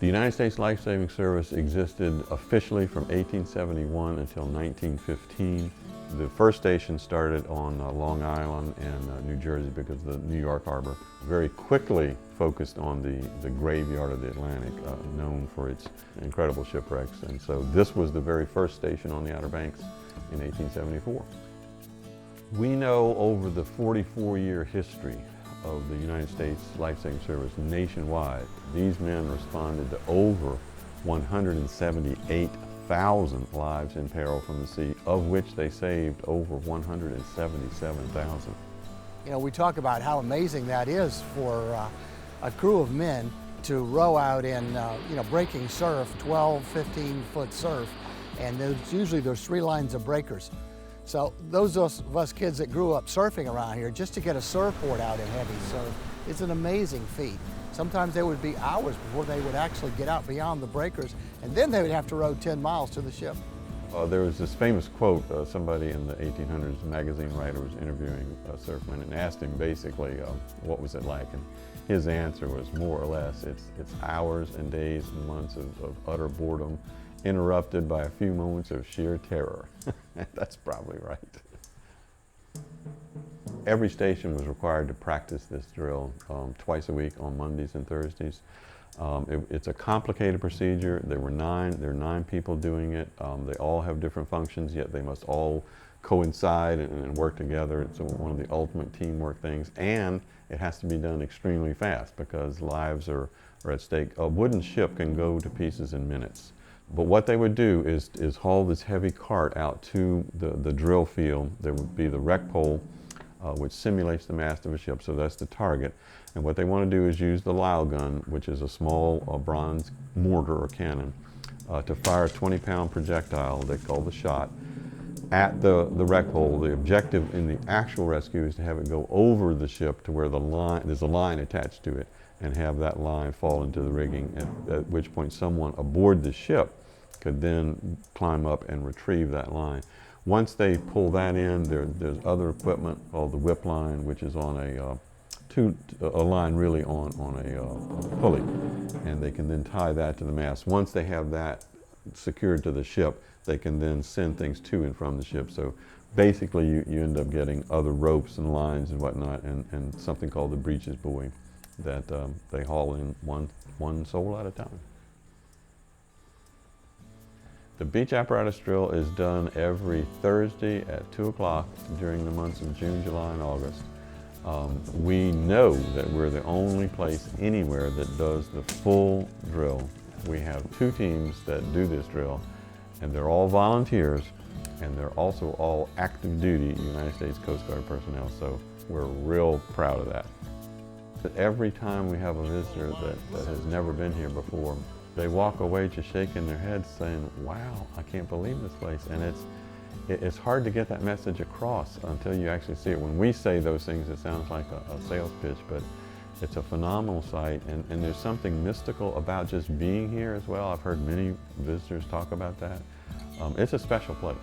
The United States Lifesaving Service existed officially from 1871 until 1915. The first station started on Long Island and New Jersey because of the New York Harbor. Very quickly focused on the graveyard of the Atlantic, known for its incredible shipwrecks. And so this was the very first station on the Outer Banks in 1874. We know over the 44-year history of the United States Lifesaving Service nationwide, these men responded to over 178,000 lives in peril from the sea, of which they saved over 177,000. You know, we talk about how amazing that is for a crew of men to row out in, you know, breaking surf, 12, 15-foot surf, and there's 3 lines of breakers. So those of us kids that grew up surfing around here, just to get a surfboard out in heavy surf, it's an amazing feat. Sometimes there would be hours before they would actually get out beyond the breakers, and then they would have to row 10 miles to the ship. There was this famous quote, somebody in the 1800s magazine writer was interviewing a surfman and asked him basically what was it like, and his answer was more or less, it's hours and days and months of utter boredom, interrupted by a few moments of sheer terror. That's probably right. Every station was required to practice this drill twice a week on Mondays and Thursdays. It's a complicated procedure. There are 9 people doing it. They all have different functions, yet they must all coincide and work together. It's one of the ultimate teamwork things, and it has to be done extremely fast because lives are at stake. A wooden ship can go to pieces in minutes. But what they would do is haul this heavy cart out to the drill field. There would be the wreck pole, which simulates the mast of a ship, so that's the target. And what they want to do is use the Lyle gun, which is a small bronze mortar or cannon, to fire a 20-pound projectile they call the shot at the wreck pole. The objective in the actual rescue is to have it go over the ship to where there's a line attached to it, and have that line fall into the rigging, at which point someone aboard the ship could then climb up and retrieve that line. Once they pull that in, there's other equipment called the whip line, which is on a line really on a pulley, and they can then tie that to the mast. Once they have that secured to the ship, they can then send things to and from the ship. So basically you end up getting other ropes and lines and whatnot, and something called the breeches buoy that they haul in one soul at a time. The beach apparatus drill is done every Thursday at 2 o'clock during the months of June, July, and August. We know that we're the only place anywhere that does the full drill. We have 2 teams that do this drill, and they're all volunteers, and they're also all active duty United States Coast Guard personnel, so we're real proud of that. But every time we have a visitor that has never been here before, they walk away just shaking their heads saying, wow, I can't believe this place. And it's hard to get that message across until you actually see it. When we say those things, it sounds like a sales pitch, but it's a phenomenal sight, and there's something mystical about just being here as well. I've heard many visitors talk about that. It's a special place.